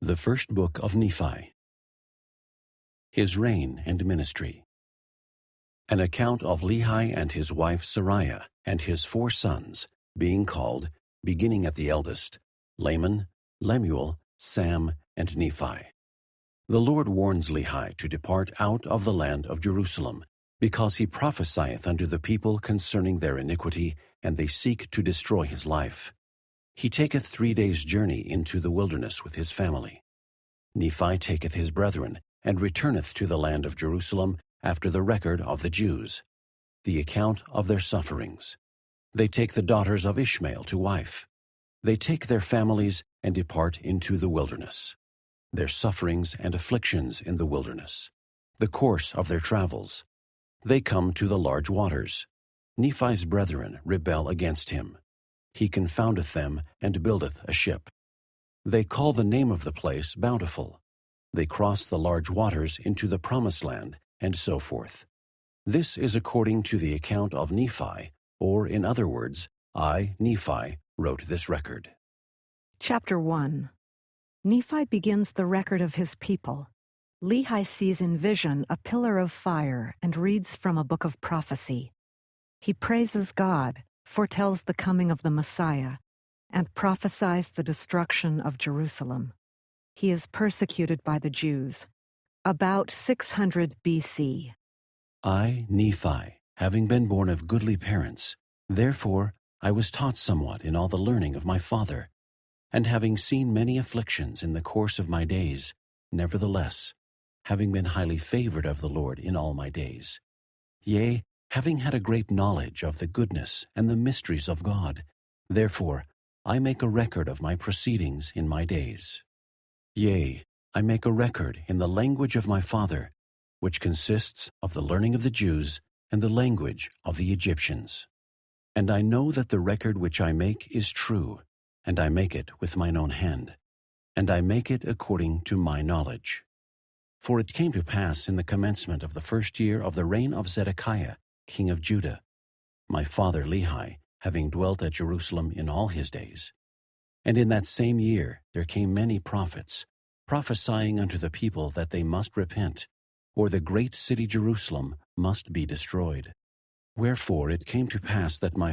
The First Book of Nephi. His Reign and Ministry. An account of Lehi and his wife Sariah and his 4 sons, being called, beginning at the eldest, Laman, Lemuel, Sam, and Nephi. The Lord warns Lehi to depart out of the land of Jerusalem, because he prophesieth unto the people concerning their iniquity, and they seek to destroy his life. He taketh 3 days' journey into the wilderness with his family. Nephi taketh his brethren, and returneth to the land of Jerusalem after the record of the Jews, the account of their sufferings. They take the daughters of Ishmael to wife. They take their families and depart into the wilderness. Their sufferings and afflictions in the wilderness, the course of their travels. They come to the large waters. Nephi's brethren rebel against him. He confoundeth them and buildeth a ship. They call the name of the place Bountiful. They cross the large waters into the promised land, and so forth. This is according to the account of Nephi, or in other words, I, Nephi, wrote this record. Chapter 1. Nephi begins the record of his people. Lehi sees in vision a pillar of fire and reads from a book of prophecy. He praises God, foretells the coming of the Messiah, and prophesies the destruction of Jerusalem. He is persecuted by the Jews. About 600 BC. I, Nephi, having been born of goodly parents, therefore I was taught somewhat in all the learning of my father, and having seen many afflictions in the course of my days, nevertheless, having been highly favored of the Lord in all my days, yea, having had a great knowledge of the goodness and the mysteries of God, therefore I make a record of my proceedings in my days. Yea, I make a record in the language of my father, which consists of the learning of the Jews and the language of the Egyptians. And I know that the record which I make is true, and I make it with mine own hand, and I make it according to my knowledge. For it came to pass in the commencement of the 1st year of the reign of Zedekiah, king of Judah, my father Lehi, having dwelt at Jerusalem in all his days. And in that same year there came many prophets, prophesying unto the people that they must repent, or the great city Jerusalem must be destroyed. Wherefore it came to pass that my